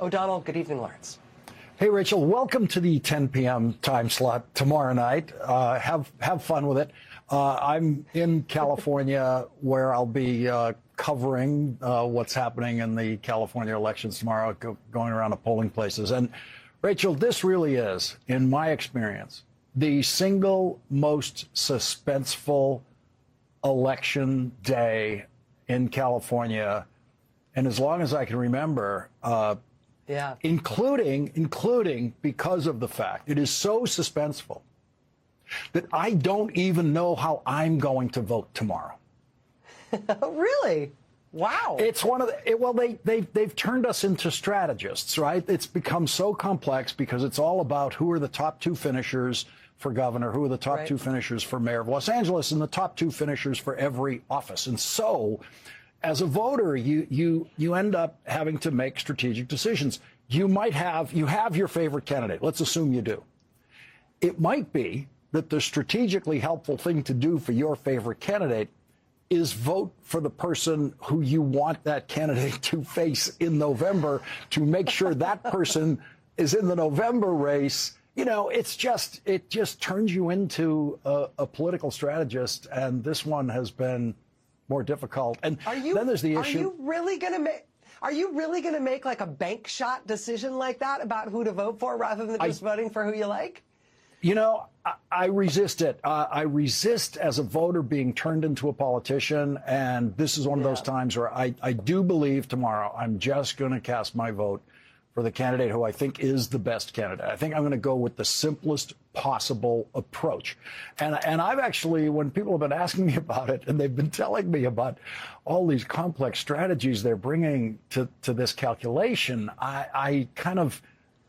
O'Donnell. Good evening, Lawrence. Hey, Rachel, welcome to the 10 p.m. time slot tomorrow night. Have fun with it. I'm in California where I'll be covering what's happening in the California elections tomorrow, going around to polling places. And Rachel, this really is, in my experience, the single most suspenseful election day in California, and as long as I can remember, including because of the fact it is so suspenseful that I don't even know how I'm going to vote tomorrow. Really? Wow. It's one of the, they've turned us into strategists, right? It's become so complex because it's all about who are the top two finishers for governor, who are the top two finishers for mayor of Los Angeles, and the top two finishers for every office. And so, as a voter, you end up having to make strategic decisions. You have your favorite candidate. Let's assume you do. It might be that the strategically helpful thing to do for your favorite candidate is vote for the person who you want that candidate to face in November to make sure that person is in the November race. You know, it just turns you into a political strategist, and this one has been more difficult. And then there's the issue. Are you really going to make like a bank shot decision like that about who to vote for rather than just voting for who you like? You know, I resist it. I resist as a voter being turned into a politician. And this is one of those times where I do believe tomorrow I'm just going to cast my vote for the candidate who I think is the best candidate. I think I'm going to go with the simplest possible approach. And I've actually, when people have been asking me about it and they've been telling me about all these complex strategies they're bringing to this calculation, I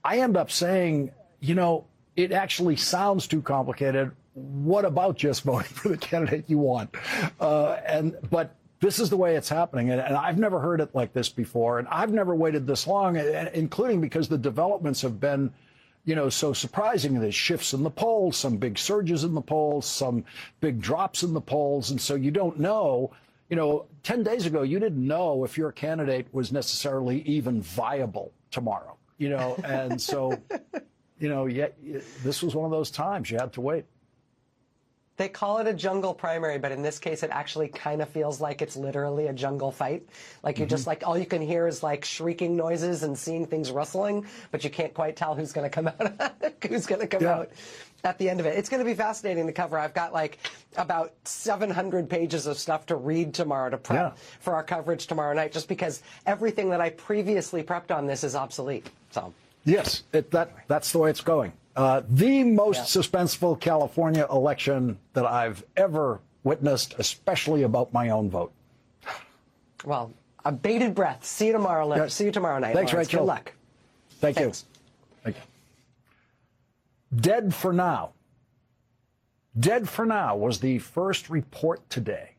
end up saying, you know, it actually sounds too complicated. What about just voting for the candidate you want? But this is the way it's happening, and I've never heard it like this before, and I've never waited this long, including because the developments have been, you know, so surprising. There's shifts in the polls, some big surges in the polls, some big drops in the polls, and so you don't know. You know, 10 days ago, you didn't know if your candidate was necessarily even viable tomorrow, you know, and so, you know, this was one of those times you had to wait. They call it a jungle primary, but in this case, it actually kind of feels like it's literally a jungle fight. Like you just like all you can hear is like shrieking noises and seeing things rustling, but you can't quite tell who's going to come out. Who's going to come out at the end of it? It's going to be fascinating to cover. I've got like about 700 pages of stuff to read tomorrow to prep for our coverage tomorrow night, just because everything that I previously prepped on this is obsolete. So yes, that's the way it's going. The most suspenseful California election that I've ever witnessed, especially about my own vote. Well, a bated breath. See you tomorrow, Lynn. See you tomorrow night. Thanks, Lawrence. Rachel. Good luck. Thank you. Thanks. Thank you. Dead for now. Dead for now was the first report today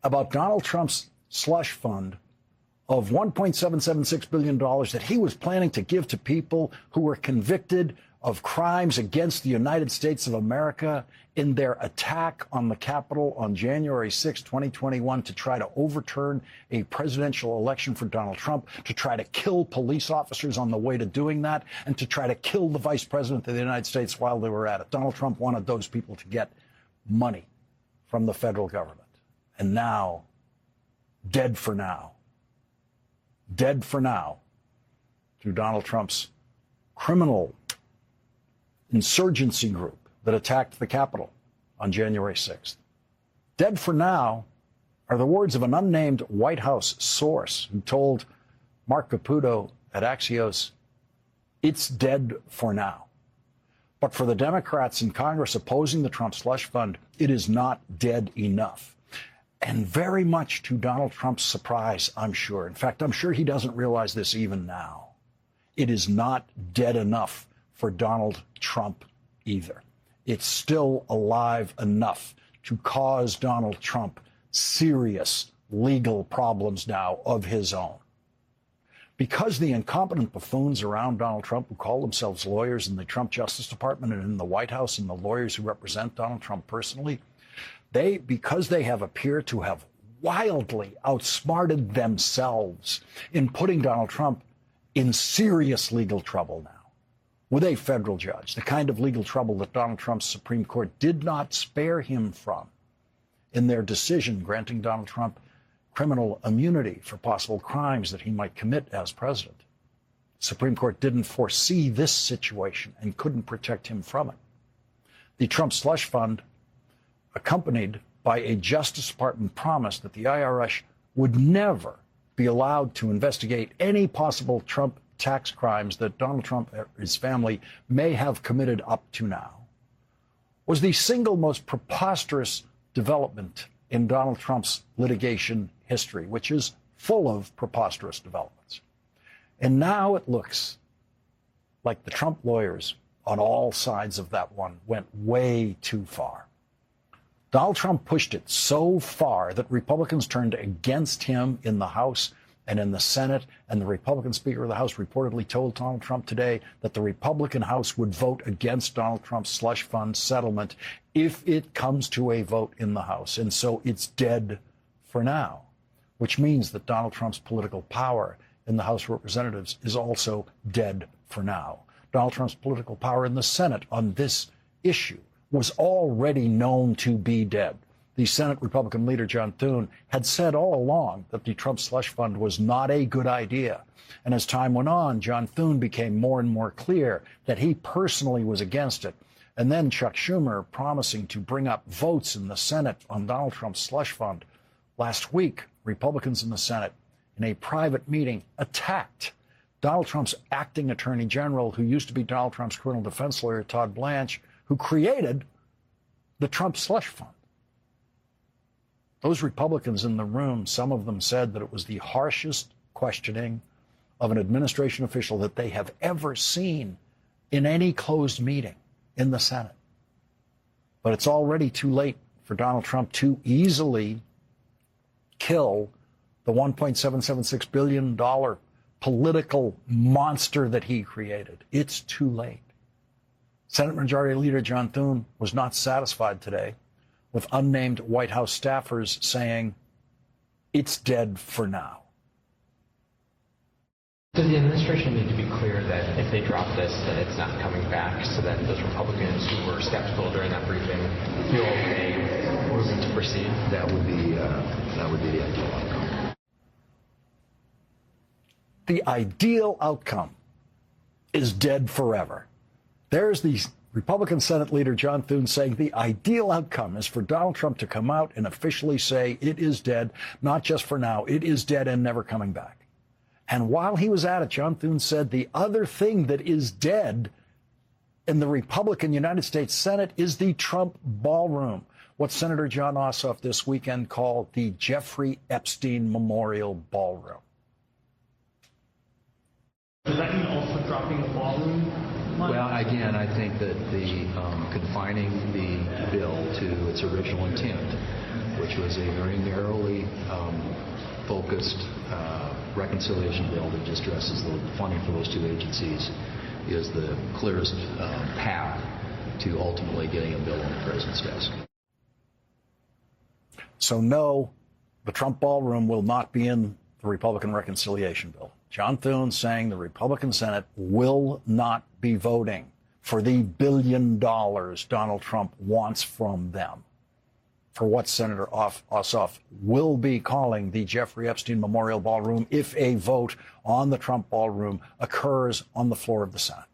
about Donald Trump's slush fund of $1.776 billion that he was planning to give to people who were convicted of crimes against the United States of America in their attack on the Capitol on January 6, 2021, to try to overturn a presidential election for Donald Trump, to try to kill police officers on the way to doing that, and to try to kill the vice president of the United States while they were at it. Donald Trump wanted those people to get money from the federal government. And now, dead for now. Dead for now to Donald Trump's criminal insurgency group that attacked the Capitol on January 6th. Dead for now are the words of an unnamed White House source who told Mark Caputo at Axios, it's dead for now. But for the Democrats in Congress opposing the Trump slush fund, it is not dead enough. And very much to Donald Trump's surprise, I'm sure. In fact, I'm sure he doesn't realize this even now. It is not dead enough for Donald Trump either. It's still alive enough to cause Donald Trump serious legal problems now of his own. Because the incompetent buffoons around Donald Trump who call themselves lawyers in the Trump Justice Department and in the White House and the lawyers who represent Donald Trump personally, because they have appeared to have wildly outsmarted themselves in putting Donald Trump in serious legal trouble now with a federal judge, the kind of legal trouble that Donald Trump's Supreme Court did not spare him from in their decision granting Donald Trump criminal immunity for possible crimes that he might commit as president. The Supreme Court didn't foresee this situation and couldn't protect him from it. The Trump slush fund, accompanied by a Justice Department promise that the IRS would never be allowed to investigate any possible Trump tax crimes that Donald Trump and his family may have committed up to now, was the single most preposterous development in Donald Trump's litigation history, which is full of preposterous developments. And now it looks like the Trump lawyers on all sides of that one went way too far. Donald Trump pushed it so far that Republicans turned against him in the House and in the Senate, and the Republican Speaker of the House reportedly told Donald Trump today that the Republican House would vote against Donald Trump's slush fund settlement if it comes to a vote in the House. And so it's dead for now, which means that Donald Trump's political power in the House of Representatives is also dead for now. Donald Trump's political power in the Senate on this issue was already known to be dead. The Senate Republican leader, John Thune, had said all along that the Trump slush fund was not a good idea. And as time went on, John Thune became more and more clear that he personally was against it. And then Chuck Schumer promising to bring up votes in the Senate on Donald Trump's slush fund. Last week, Republicans in the Senate, in a private meeting, attacked Donald Trump's acting attorney general, who used to be Donald Trump's criminal defense lawyer, Todd Blanche, who created the Trump slush fund. Those Republicans in the room, some of them said that it was the harshest questioning of an administration official that they have ever seen in any closed meeting in the Senate. But it's already too late for Donald Trump to easily kill the $1.776 billion political monster that he created. It's too late. Senate Majority Leader John Thune was not satisfied today with unnamed White House staffers saying it's dead for now. Does the administration need to be clear that if they drop this, that it's not coming back, so that those Republicans who were skeptical during that briefing feel okay moving to proceed? That would be the ideal outcome. The ideal outcome is dead forever. There's the Republican Senate leader John Thune saying the ideal outcome is for Donald Trump to come out and officially say it is dead, not just for now, it is dead and never coming back. And while he was at it, John Thune said the other thing that is dead in the Republican United States Senate is the Trump ballroom, what Senator John Ossoff this weekend called the Jeffrey Epstein Memorial Ballroom. Does that mean also dropping the ballroom? Well, again, I think that the confining the bill to its original intent, which was a very narrowly focused reconciliation bill that just addresses the funding for those two agencies, is the clearest path to ultimately getting a bill on the president's desk. So no, the Trump ballroom will not be in the Republican reconciliation bill. John Thune saying the Republican Senate will not be voting for the $1 billion Donald Trump wants from them, for what Senator Ossoff will be calling the Jeffrey Epstein Memorial Ballroom if a vote on the Trump ballroom occurs on the floor of the Senate.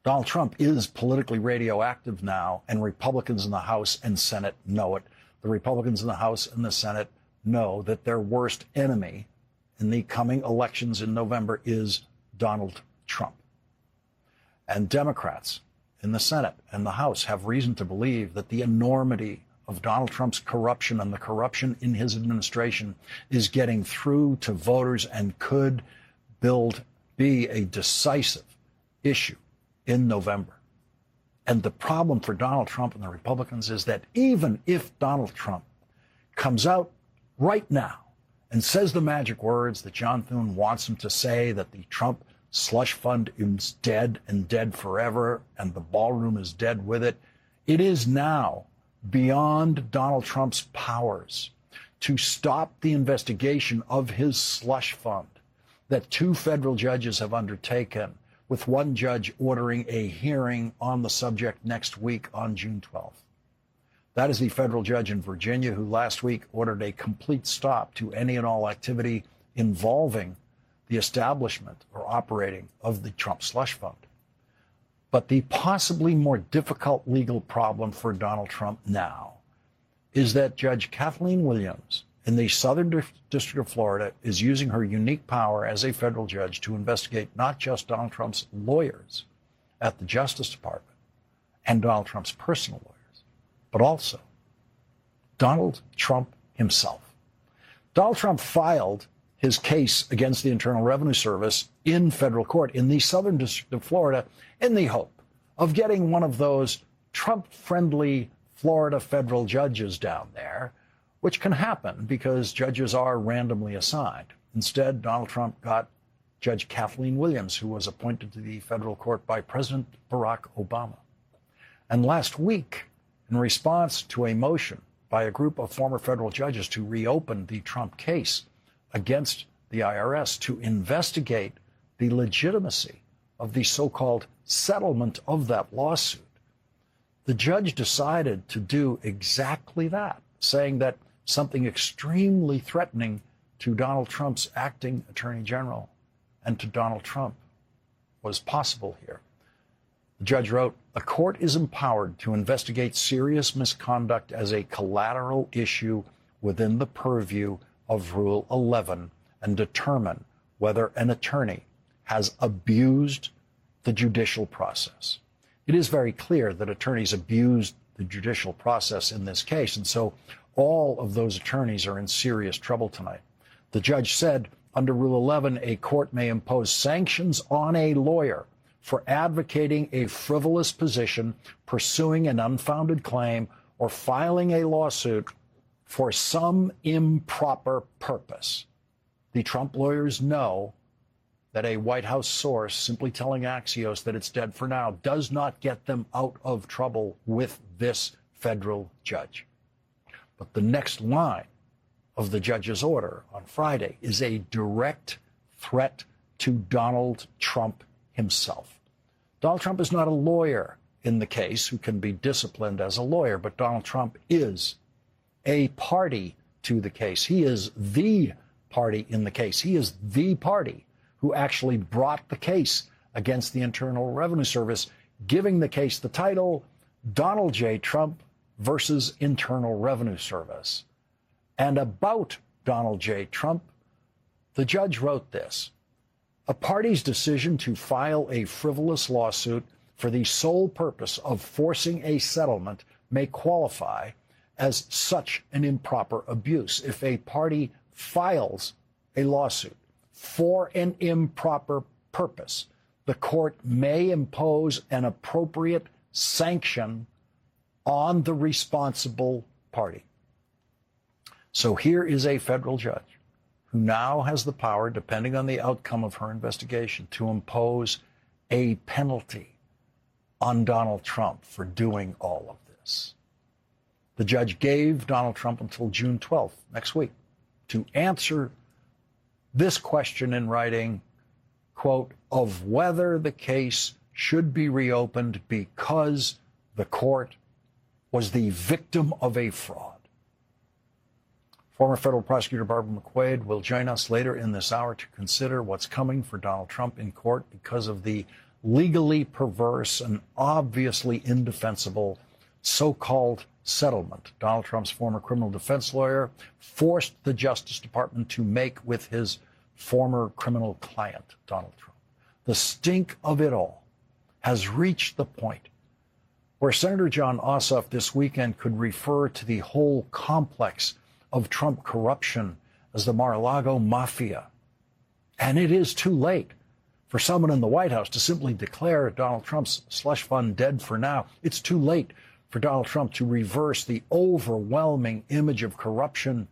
Donald Trump is politically radioactive now, and Republicans in the House and Senate know it. The Republicans in the House and the Senate know that their worst enemy in the coming elections in November is Donald Trump. And Democrats in the Senate and the House have reason to believe that the enormity of Donald Trump's corruption and the corruption in his administration is getting through to voters and could be a decisive issue in November. And the problem for Donald Trump and the Republicans is that even if Donald Trump comes out right now and says the magic words that John Thune wants him to say, that the Trump slush fund is dead and dead forever and the ballroom is dead with it, it is now beyond Donald Trump's powers to stop the investigation of his slush fund that 2 federal judges have undertaken, with one judge ordering a hearing on the subject next week on June 12th. That is the federal judge in Virginia who last week ordered a complete stop to any and all activity involving the establishment or operating of the Trump slush fund. But the possibly more difficult legal problem for Donald Trump now is that Judge Kathleen Williams in the Southern District of Florida is using her unique power as a federal judge to investigate not just Donald Trump's lawyers at the Justice Department and Donald Trump's personal lawyers, but also Donald Trump himself. Donald Trump filed his case against the Internal Revenue Service in federal court in the Southern District of Florida in the hope of getting one of those Trump-friendly Florida federal judges down there, which can happen because judges are randomly assigned. Instead, Donald Trump got Judge Kathleen Williams, who was appointed to the federal court by President Barack Obama. And last week, in response to a motion by a group of former federal judges to reopen the Trump case against the IRS to investigate the legitimacy of the so-called settlement of that lawsuit, the judge decided to do exactly that, saying that something extremely threatening to Donald Trump's acting attorney general and to Donald Trump was possible here. The judge wrote, "A court is empowered to investigate serious misconduct as a collateral issue within the purview of Rule 11 and determine whether an attorney has abused the judicial process." It is very clear that attorneys abused the judicial process in this case, and so all of those attorneys are in serious trouble tonight. The judge said, under Rule 11, a court may impose sanctions on a lawyer for advocating a frivolous position, pursuing an unfounded claim, or filing a lawsuit for some improper purpose. The Trump lawyers know that a White House source simply telling Axios that it's dead for now does not get them out of trouble with this federal judge. But the next line of the judge's order on Friday is a direct threat to Donald Trump himself. Donald Trump is not a lawyer in the case who can be disciplined as a lawyer, but Donald Trump is a party to the case. He is the party in the case. He is the party who actually brought the case against the Internal Revenue Service, giving the case the title Donald J. Trump versus Internal Revenue Service. And about Donald J. Trump, the judge wrote this: "A party's decision to file a frivolous lawsuit for the sole purpose of forcing a settlement may qualify as such an improper abuse. If a party files a lawsuit for an improper purpose, the court may impose an appropriate sanction on the responsible party." So here is a federal judge who now has the power, depending on the outcome of her investigation, to impose a penalty on Donald Trump for doing all of this. The judge gave Donald Trump until June 12th, next week, to answer this question in writing, quote, "of whether the case should be reopened because the court was the victim of a fraud." Former federal prosecutor Barbara McQuaid will join us later in this hour to consider what's coming for Donald Trump in court because of the legally perverse and obviously indefensible so-called settlement Donald Trump's former criminal defense lawyer forced the Justice Department to make with his former criminal client, Donald Trump. The stink of it all has reached the point where Senator John Ossoff this weekend could refer to the whole complex of Trump corruption as the Mar-a-Lago mafia. And it is too late for someone in the White House to simply declare Donald Trump's slush fund dead for now. It's too late for Donald Trump to reverse the overwhelming image of corruption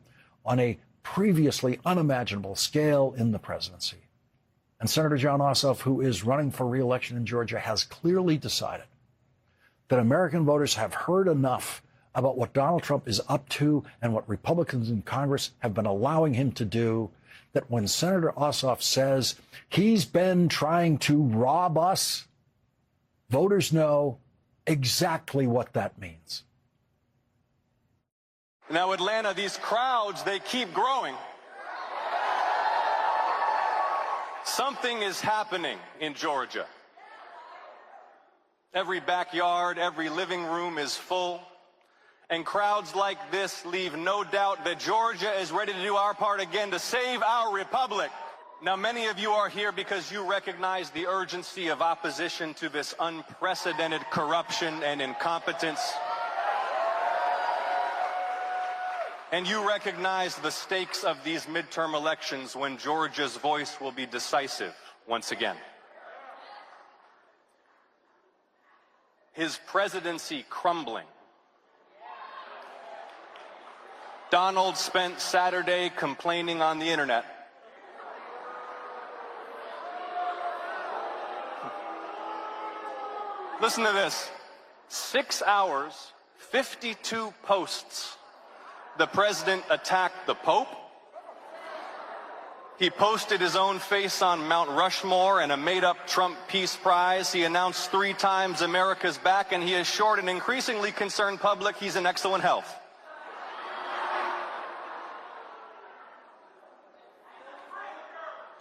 on a previously unimaginable scale in the presidency. And Senator John Ossoff, who is running for re-election in Georgia, has clearly decided that American voters have heard enough about what Donald Trump is up to and what Republicans in Congress have been allowing him to do, that when Senator Ossoff says he's been trying to rob us, voters know exactly what that means. Now, Atlanta, these crowds, they keep growing. Something is happening in Georgia. Every backyard, every living room is full. And crowds like this leave no doubt that Georgia is ready to do our part again to save our republic. Now, many of you are here because you recognize the urgency of opposition to this unprecedented corruption and incompetence. And you recognize the stakes of these midterm elections when Georgia's voice will be decisive once again. His presidency crumbling. Donald spent Saturday complaining on the internet. Listen to this. 6 hours, 52 posts. The president attacked the Pope. He posted his own face on Mount Rushmore and a made-up Trump Peace Prize. He announced 3 times America's back, and he assured an increasingly concerned public he's in excellent health.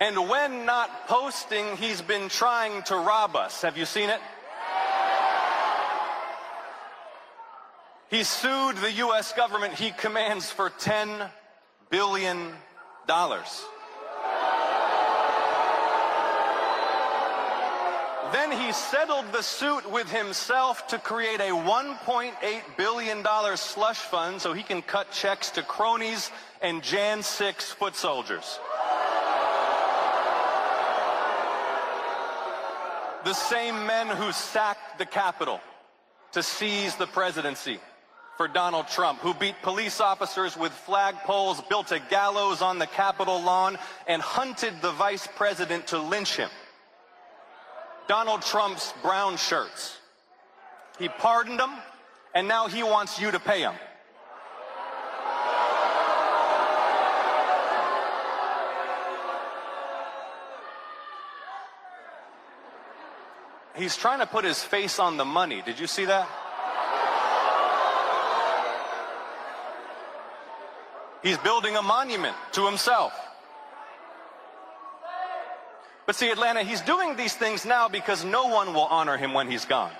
And when not posting, he's been trying to rob us. Have you seen it? He sued the U.S. government he commands for $10 billion. Then he settled the suit with himself to create a $1.8 billion slush fund so he can cut checks to cronies and Jan 6 foot soldiers. The same men who sacked the Capitol to seize the presidency for Donald Trump, who beat police officers with flagpoles, built a gallows on the Capitol lawn, and hunted the vice president to lynch him. Donald Trump's brown shirts. He pardoned them, and now he wants you to pay him. He's trying to put his face on the money. Did you see that? He's building a monument to himself. But see, Atlanta, he's doing these things now because no one will honor him when he's gone.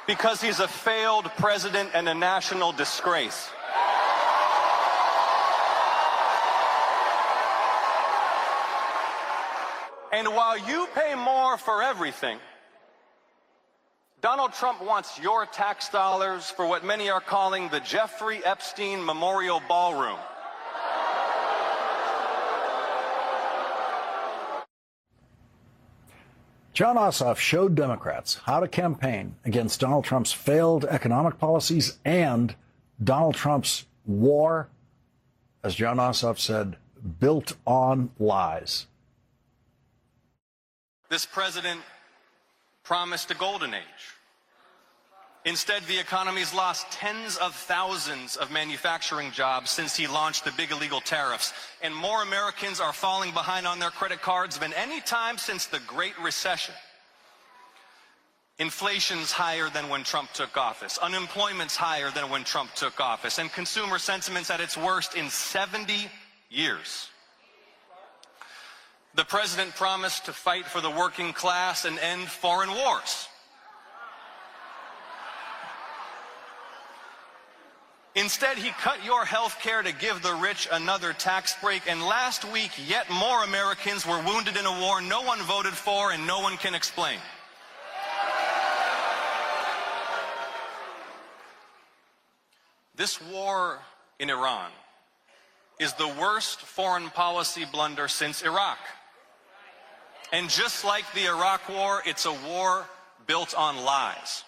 Because he's a failed president and a national disgrace. And while you pay more for everything, Donald Trump wants your tax dollars for what many are calling the Jeffrey Epstein Memorial Ballroom. Jon Ossoff showed Democrats how to campaign against Donald Trump's failed economic policies and Donald Trump's war, as Jon Ossoff said, built on lies. This president promised a golden age. Instead, the economy's lost tens of thousands of manufacturing jobs since he launched the big illegal tariffs, and more Americans are falling behind on their credit cards than any time since the Great Recession. Inflation's higher than when Trump took office. Unemployment's higher than when Trump took office, and consumer sentiment's at its worst in 70 years. The president promised to fight for the working class and end foreign wars. Instead, he cut your health care to give the rich another tax break, and last week, yet more Americans were wounded in a war no one voted for and no one can explain. This war in Iran is the worst foreign policy blunder since Iraq. And just like the Iraq War, it's a war built on lies.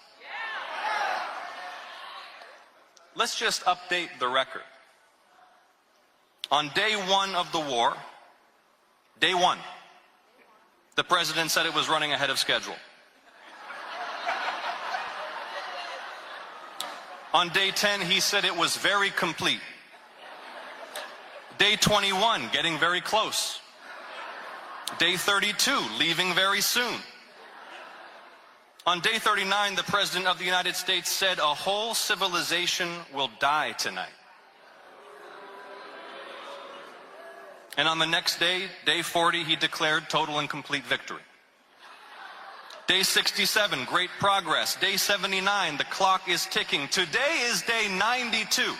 Let's just update the record. On day one of the war, day one, the president said it was running ahead of schedule. On day 10, he said it was very complete. Day 21, getting very close. Day 32, leaving very soon. On day 39, the President of the United States said a whole civilization will die tonight. And on the next day, day 40, he declared total and complete victory. Day 67, great progress. Day 79, the clock is ticking. Today is day 92.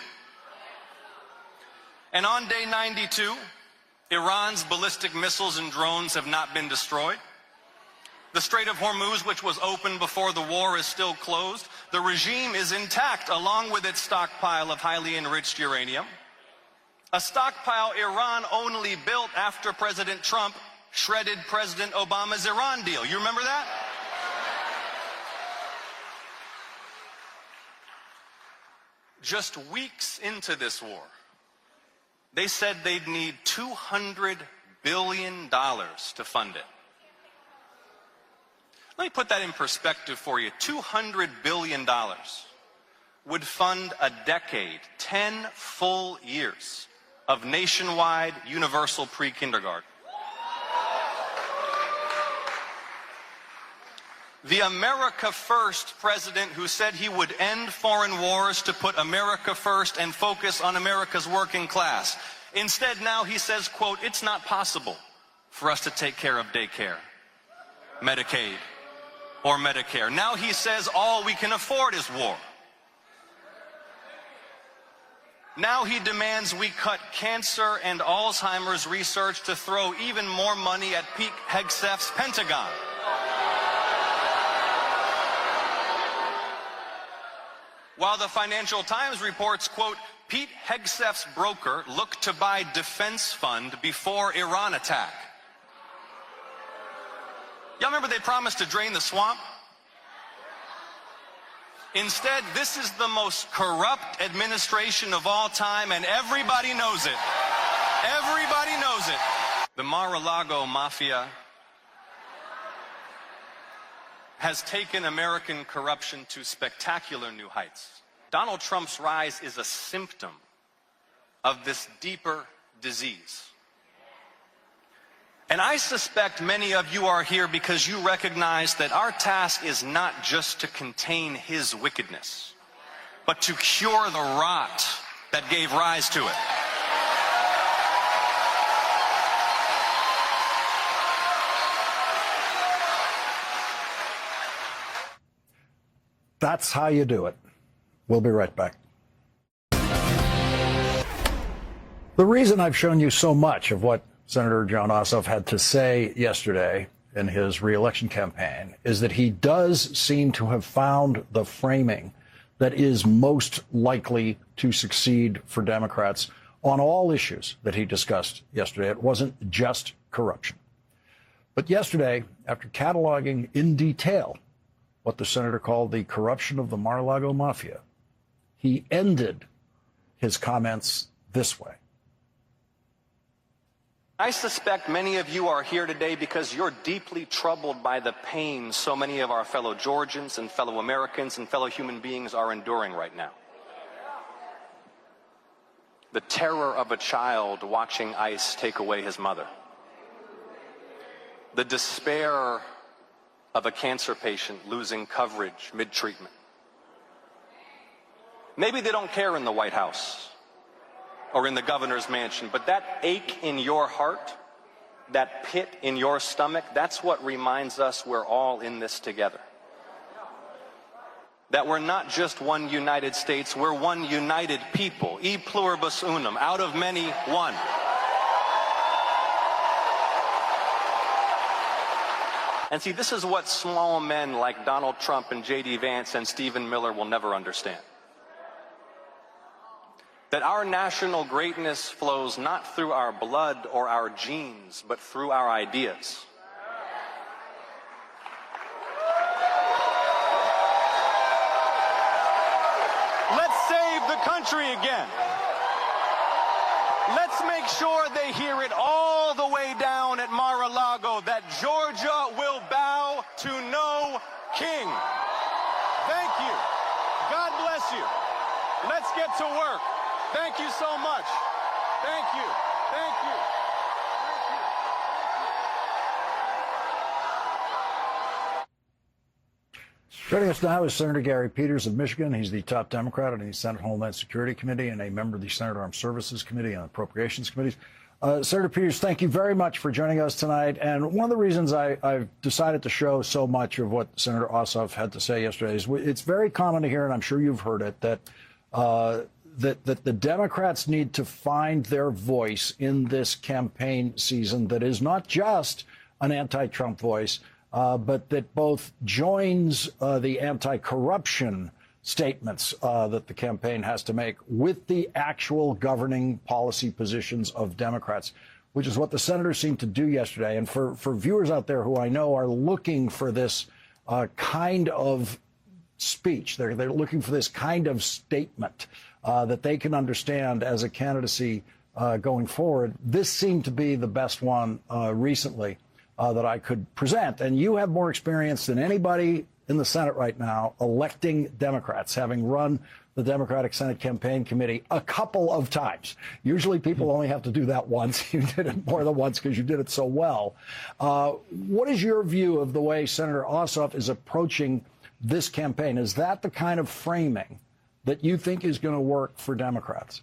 And on day 92, Iran's ballistic missiles and drones have not been destroyed. The Strait of Hormuz, which was open before the war, is still closed. The regime is intact, along with its stockpile of highly enriched uranium. A stockpile Iran only built after President Trump shredded President Obama's Iran deal. You remember that? Just weeks into this war, they said they'd need $200 billion to fund it. Let me put that in perspective for you. $200 billion would fund a decade, 10 full years of nationwide universal pre-kindergarten. The America First president who said he would end foreign wars to put America first and focus on America's working class. Instead, now he says, quote, it's not possible for us to take care of daycare, Medicaid, or Medicare. Now he says all we can afford is war. Now he demands we cut cancer and Alzheimer's research to throw even more money at Pete Hegseth's Pentagon. While the Financial Times reports, quote, Pete Hegseth's broker looked to buy defense fund before Iran attack. Y'all remember they promised to drain the swamp? Instead, this is the most corrupt administration of all time, and everybody knows it. Everybody knows it. The Mar-a-Lago mafia has taken American corruption to spectacular new heights. Donald Trump's rise is a symptom of this deeper disease. And I suspect many of you are here because you recognize that our task is not just to contain his wickedness, but to cure the rot that gave rise to it. That's how you do it. We'll be right back. The reason I've shown you so much of what Senator John Ossoff had to say yesterday in his re-election campaign is that he does seem to have found the framing that is most likely to succeed for Democrats on all issues that he discussed yesterday. It wasn't just corruption. But yesterday, after cataloging in detail what the senator called the corruption of the Mar-a-Lago mafia, he ended his comments this way. I suspect many of you are here today because you're deeply troubled by the pain so many of our fellow Georgians and fellow Americans and fellow human beings are enduring right now. The terror of a child watching ICE take away his mother. The despair of a cancer patient losing coverage mid-treatment. Maybe they don't care in the White House or in the governor's mansion, but that ache in your heart, that pit in your stomach, that's what reminds us we're all in this together. That we're not just one United States, we're one united people. E pluribus unum, out of many, one. And see, this is what small men like Donald Trump and J.D. Vance and Stephen Miller will never understand. That our national greatness flows not through our blood or our genes, but through our ideas. Let's save the country again. Let's make sure they hear it all the way down at Mar-a-Lago that Georgia will bow to no king. Thank you. God bless you. Let's get to work. Thank you so much. Thank you. Thank you. Joining us now is Senator Gary Peters of Michigan. He's the top Democrat on the Senate Homeland Security Committee and a member of the Senate Armed Services Committee and Appropriations Committees. Senator Peters, thank you very much for joining us tonight. And one of the reasons I've decided to show so much of what Senator Ossoff had to say yesterday is it's very common to hear, and I'm sure you've heard it, that the Democrats need to find their voice in this campaign season that is not just an anti-Trump voice, but that both joins the anti-corruption statements that the campaign has to make with the actual governing policy positions of Democrats, which is what the senators seemed to do yesterday. And for viewers out there who I know are looking for this kind of speech, they're looking for this kind of statement that they can understand as a candidacy going forward, this seemed to be the best one recently that I could present. And you have more experience than anybody in the Senate right now electing Democrats, having run the Democratic Senate Campaign Committee a couple of times. Usually people only have to do that once. You did it more than once because you did it so well. What is your view of the way Senator Ossoff is approaching this campaign? Is that the kind of framing that you think is going to work for Democrats?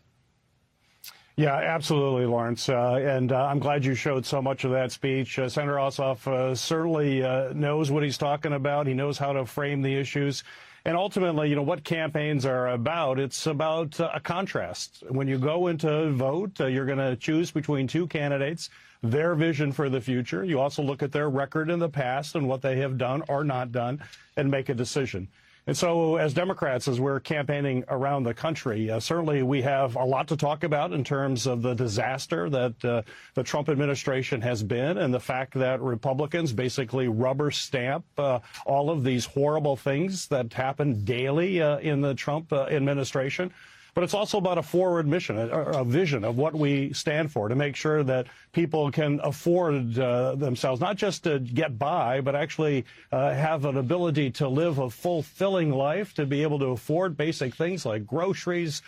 Yeah, absolutely, Lawrence. And I'm glad you showed so much of that speech. Senator Ossoff certainly knows what he's talking about. He knows how to frame the issues. And ultimately, you know, what campaigns are about, it's about a contrast. When you go into vote, you're going to choose between two candidates, their vision for the future. You also look at their record in the past and what they have done or not done and make a decision. And so as Democrats, as we're campaigning around the country, certainly we have a lot to talk about in terms of the disaster that the Trump administration has been and the fact that Republicans basically rubber stamp all of these horrible things that happen daily in the Trump administration. But it's also about a forward mission, a vision of what we stand for, to make sure that people can afford themselves, not just to get by, but actually have an ability to live a fulfilling life, to be able to afford basic things like groceries,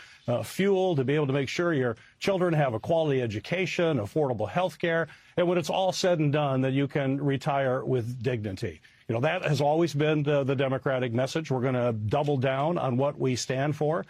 fuel, to be able to make sure your children have a quality education, affordable health care, and when it's all said and done, that you can retire with dignity. You know, that has always been the Democratic message. We're going to double down on what we stand for.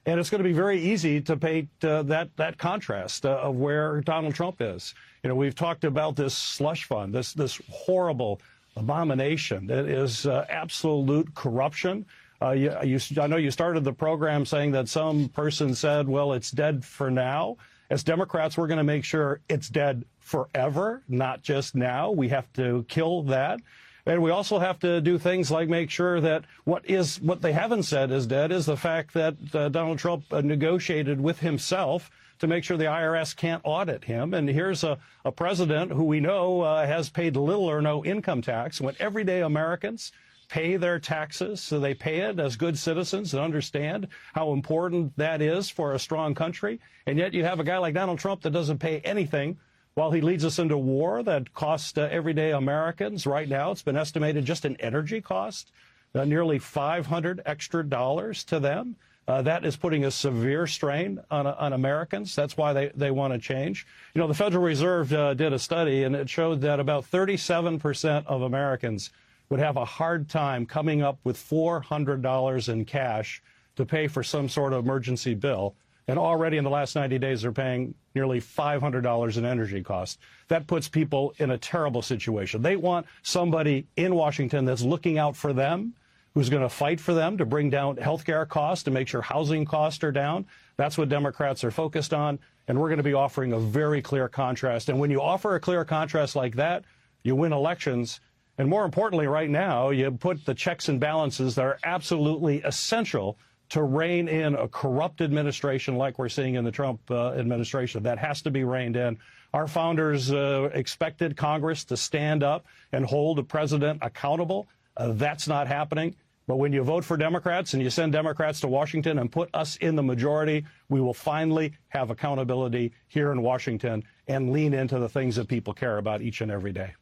And it's going to be very easy to paint that contrast of where Donald Trump is. You know, we've talked about this slush fund, this horrible abomination that is absolute corruption. I know you started the program saying that some person said, well, it's dead for now. As Democrats, we're going to make sure it's dead forever, not just now. We have to kill that. And we also have to do things like make sure that what they haven't said is dead is the fact that Donald Trump negotiated with himself to make sure the IRS can't audit him. And here's a president who we know has paid little or no income tax, when everyday Americans pay their taxes, so they pay it as good citizens and understand how important that is for a strong country. And yet you have a guy like Donald Trump that doesn't pay anything while he leads us into war that costs everyday Americans. Right now, it's been estimated just in energy cost, nearly $500 extra to them. That is putting a severe strain on Americans. That's why they want to change. You know, the Federal Reserve did a study, and it showed that about 37% of Americans would have a hard time coming up with $400 in cash to pay for some sort of emergency bill. And already in the last 90 days, they're paying nearly $500 in energy costs. That puts people in a terrible situation. They want somebody in Washington that's looking out for them, who's going to fight for them to bring down health care costs, to make sure housing costs are down. That's what Democrats are focused on. And we're going to be offering a very clear contrast. And when you offer a clear contrast like that, you win elections. And more importantly, right now, you put the checks and balances that are absolutely essential to rein in a corrupt administration like we're seeing in the Trump administration. That has to be reined in. Our founders expected Congress to stand up and hold the president accountable. That's not happening. But when you vote for Democrats and you send Democrats to Washington and put us in the majority, we will finally have accountability here in Washington and lean into the things that people care about each and every day.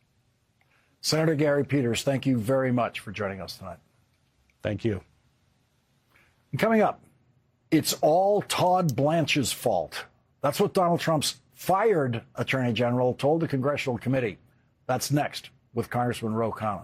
Senator Gary Peters, thank you very much for joining us tonight. Thank you. And coming up, it's all Todd Blanche's fault. That's what Donald Trump's fired Attorney General told the Congressional Committee. That's next with Congressman Ro Khanna.